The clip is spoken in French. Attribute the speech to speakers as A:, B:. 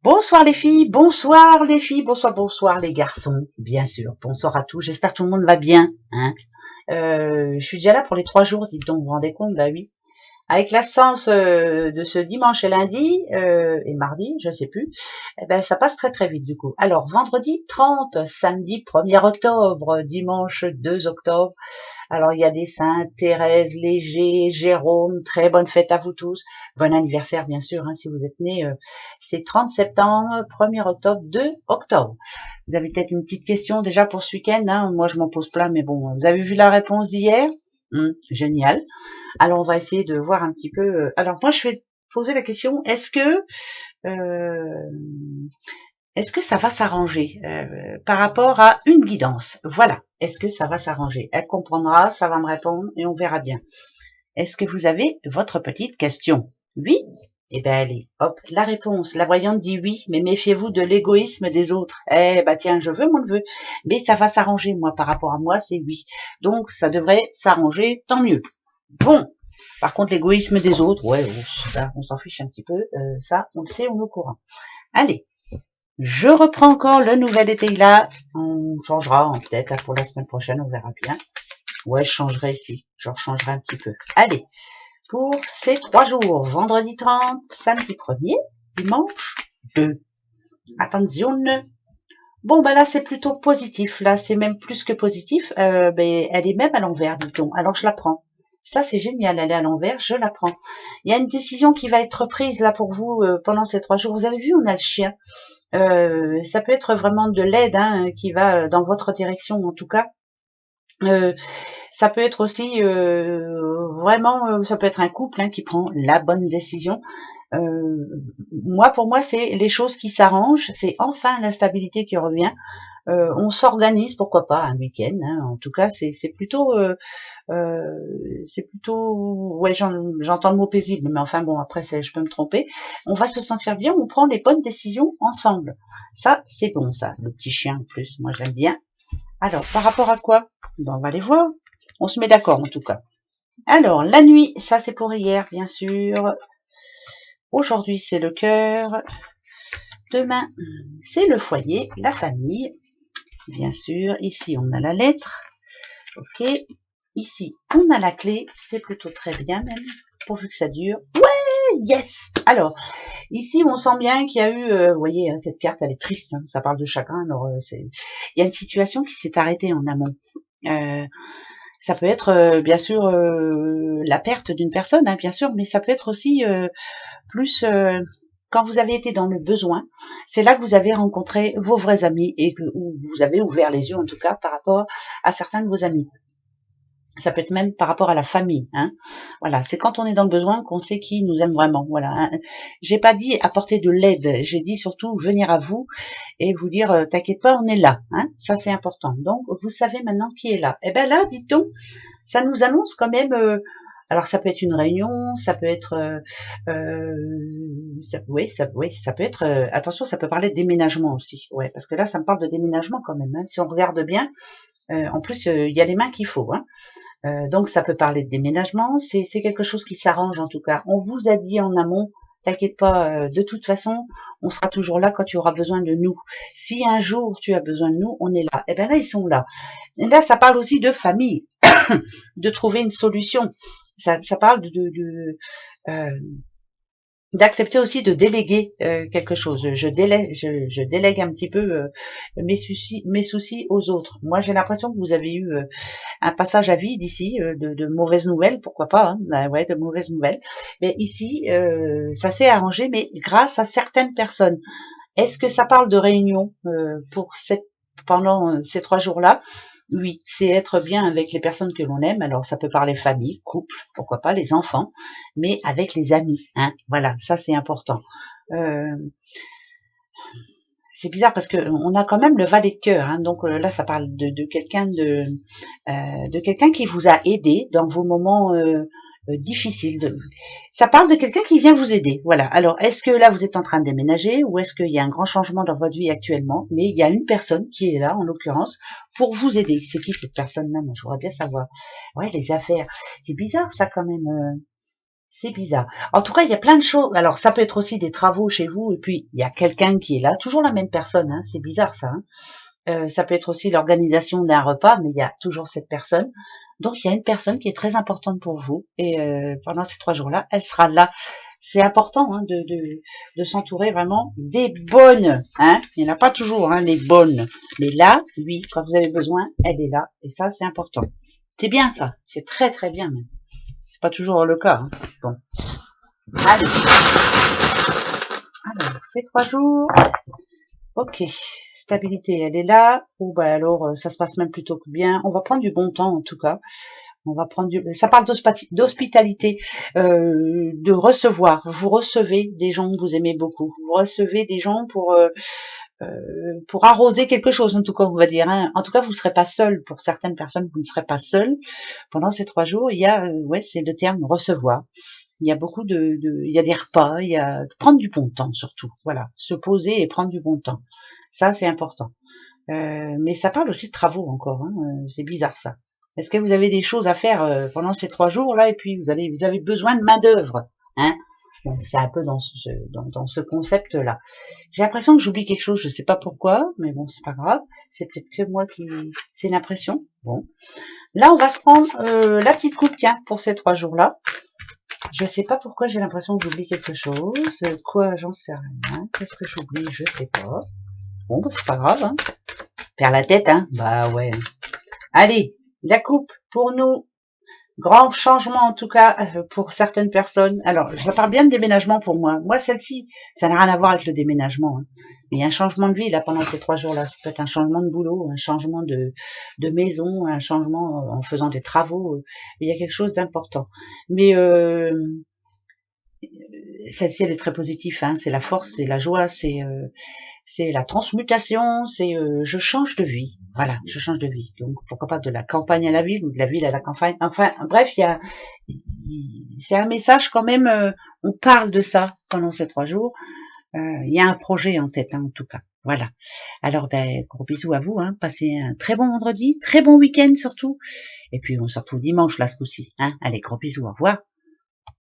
A: Bonsoir les filles, bonsoir les garçons, bien sûr. Bonsoir à tous, j'espère que tout le monde va bien. Hein. Je suis déjà là pour les 3 jours, dites donc, vous vous rendez compte? Bah oui. Avec l'absence de ce dimanche et lundi, et mardi, je sais plus, eh ben, ça passe très très vite du coup. Alors, vendredi 30, samedi 1er octobre, dimanche 2 octobre, alors, il y a des saints, Thérèse, Léger, Jérôme, très bonne fête à vous tous. Bon anniversaire, bien sûr, hein, si vous êtes nés. C'est 30 septembre, 1er octobre, 2 octobre. Vous avez peut-être une petite question déjà pour ce week-end. Hein. Moi, je m'en pose plein, mais bon, vous avez vu la réponse d'hier? Génial. Alors, on va essayer de voir un petit peu. Alors, moi, je vais poser la question, euh, est-ce que ça va s'arranger par rapport à une guidance? Voilà. Est-ce que ça va s'arranger? Elle comprendra, ça va me répondre et on verra bien. Est-ce que vous avez votre petite question? Oui? Eh ben allez, hop, la réponse. La voyante dit oui, mais méfiez-vous de l'égoïsme des autres. Eh ben tiens, je veux mon neveu, mais ça va s'arranger. Moi, par rapport à moi, c'est oui. Donc ça devrait s'arranger, tant mieux. Bon. Par contre, l'égoïsme des autres, ouais, on s'en fiche un petit peu. Ça, on le sait, on est au courant. Allez. Je reprends encore le nouvel été là. On changera peut-être pour la semaine prochaine, on verra bien. Ouais, je changerai ici. Je rechangerai un petit peu. Allez, pour ces 3 jours, vendredi 30, samedi 1er, dimanche 2. Attention. Bon, bah là, c'est plutôt positif. Là, c'est même plus que positif. Ben, elle est même à l'envers, dit-on. Alors, je la prends. Ça, c'est génial. Elle est à l'envers, je la prends. Il y a une décision qui va être prise là pour vous pendant ces 3 jours. Vous avez vu, on a le chien. Ça peut être vraiment de l'aide hein, qui va dans votre direction en tout cas. Ça peut être aussi vraiment, ça peut être un couple hein, qui prend la bonne décision. Moi, pour moi, c'est les choses qui s'arrangent, c'est enfin la stabilité qui revient. On s'organise, pourquoi pas, un week-end. Hein, en tout cas, c'est plutôt, ouais, j'entends le mot paisible, mais enfin bon, après, je peux me tromper. On va se sentir bien, on prend les bonnes décisions ensemble. Ça, c'est bon, ça. Le petit chien, en plus, moi, j'aime bien. Alors, par rapport à quoi? Ben, on va les voir. On se met d'accord, en tout cas. Alors, la nuit, ça, c'est pour hier, bien sûr. Aujourd'hui, c'est le cœur. Demain, c'est le foyer, la famille. Bien sûr, ici, on a la lettre. Ok. Ici, on a la clé, c'est plutôt très bien même, pourvu que ça dure. Ouais, yes. Alors, ici, on sent bien qu'il y a eu, vous voyez, hein, cette carte, elle est triste, hein, ça parle de chagrin. Alors, il y a une situation qui s'est arrêtée en amont. Ça peut être, bien sûr, la perte d'une personne, hein, bien sûr, mais ça peut être aussi plus quand vous avez été dans le besoin, c'est là que vous avez rencontré vos vrais amis et que vous avez ouvert les yeux, en tout cas, par rapport à certains de vos amis. Ça peut être même par rapport à la famille. Hein. Voilà, c'est quand on est dans le besoin qu'on sait qui nous aime vraiment. Voilà. Hein. J'ai pas dit apporter de l'aide, j'ai dit surtout venir à vous et vous dire t'inquiète pas, on est là. Hein. Ça c'est important. Donc vous savez maintenant qui est là. Et ben là, dit-on, ça nous annonce quand même. Alors ça peut être une réunion, ça peut être, ça peut être. Attention, ça peut parler de déménagement aussi. Ouais, parce que là, ça me parle de déménagement quand même. Hein. Si on regarde bien, en plus, il y a les mains qu'il faut. Hein. Donc ça peut parler de déménagement, c'est quelque chose qui s'arrange en tout cas. On vous a dit en amont, t'inquiète pas, de toute façon, on sera toujours là quand tu auras besoin de nous. Si un jour tu as besoin de nous, on est là. Et bien là, ils sont là. Et là, ça parle aussi de famille, de trouver une solution. Ça parle d'accepter aussi de déléguer quelque chose. Je délègue un petit peu mes soucis aux autres. Moi, j'ai l'impression que vous avez eu un passage à vide ici, de mauvaises nouvelles, pourquoi pas, hein, ouais, de mauvaises nouvelles. Mais ici, ça s'est arrangé, mais grâce à certaines personnes. Est-ce que ça parle de réunion pendant ces 3 jours-là? Oui, c'est être bien avec les personnes que l'on aime. Alors, ça peut parler famille, couple, pourquoi pas, les enfants, mais avec les amis. Hein, voilà, ça c'est important. Euh, c'est bizarre parce que on a quand même le valet de cœur. Hein, donc là, ça parle de quelqu'un de quelqu'un qui vous a aidé dans vos moments difficiles. Ça parle de quelqu'un qui vient vous aider. Voilà. Alors, est-ce que là, vous êtes en train de déménager ou est-ce qu'il y a un grand changement dans votre vie actuellement? Mais il y a une personne qui est là, en l'occurrence, pour vous aider. C'est qui cette personne-là? Je voudrais bien savoir. Ouais, les affaires. C'est bizarre, ça, quand même. C'est bizarre. En tout cas, il y a plein de choses. Alors, ça peut être aussi des travaux chez vous, et puis il y a quelqu'un qui est là, toujours la même personne, hein, c'est bizarre ça. Hein. Ça peut être aussi l'organisation d'un repas, mais il y a toujours cette personne. Donc, il y a une personne qui est très importante pour vous, et pendant ces 3 jours-là, elle sera là. C'est important hein, de s'entourer vraiment des bonnes. Hein. Il n'y en a pas toujours, hein, les bonnes. Mais là, oui, quand vous avez besoin, elle est là, et ça, c'est important. C'est bien ça, c'est très très bien même. C'est pas toujours le cas. Hein. Bon. Allez. Alors, ces 3 jours. Ok. Stabilité, elle est là. Ou bah alors, ça se passe même plutôt que bien. On va prendre du bon temps en tout cas. On va prendre ça parle d'hospitalité, de recevoir. Vous recevez des gens que vous aimez beaucoup. Vous recevez des gens pour arroser quelque chose, en tout cas, on va dire. Hein. En tout cas, vous ne serez pas seul. Pour certaines personnes, vous ne serez pas seul. Pendant ces 3 jours, il y a, ouais, c'est le terme recevoir. Il y a beaucoup il y a des repas, il y a prendre du bon temps surtout. Voilà, se poser et prendre du bon temps. Ça, c'est important. Mais ça parle aussi de travaux encore. Hein. C'est bizarre ça. Est-ce que vous avez des choses à faire pendant ces 3 jours là et puis vous avez besoin de main d'œuvre, hein? Bon, c'est un peu dans ce concept là. J'ai l'impression que j'oublie quelque chose, je sais pas pourquoi, mais bon, c'est pas grave. C'est peut-être que moi qui, c'est une impression. Bon, là on va se prendre la petite coupe, tiens, pour ces 3 jours là. Je sais pas pourquoi j'ai l'impression que j'oublie quelque chose. Quoi, j'en sais rien. Qu'est-ce que j'oublie? Je sais pas. Bon, bah, c'est pas grave, hein. Faire la tête, hein. Bah ouais. Allez, la coupe pour nous. Grand changement en tout cas pour certaines personnes. Alors, ça parle bien de déménagement pour moi. Moi, celle-ci, ça n'a rien à voir avec le déménagement. Hein. Mais il y a un changement de vie là pendant ces 3 jours-là. Ça peut être un changement de boulot, un changement de maison, un changement en faisant des travaux. Il y a quelque chose d'important. Mais celle-ci, elle est très positive. Hein. C'est la force, c'est la joie, c'est la transmutation, c'est je change de vie. Voilà, je change de vie. Donc pourquoi pas de la campagne à la ville ou de la ville à la campagne. Enfin, bref, c'est un message quand même. On parle de ça pendant ces 3 jours. Il y a un projet en tête, hein, en tout cas. Voilà. Alors, ben, gros bisous à vous. Hein. Passez un très bon vendredi, très bon week-end surtout. Et puis on se retrouve dimanche là ce coup-ci. Hein. Allez, gros bisous, au revoir.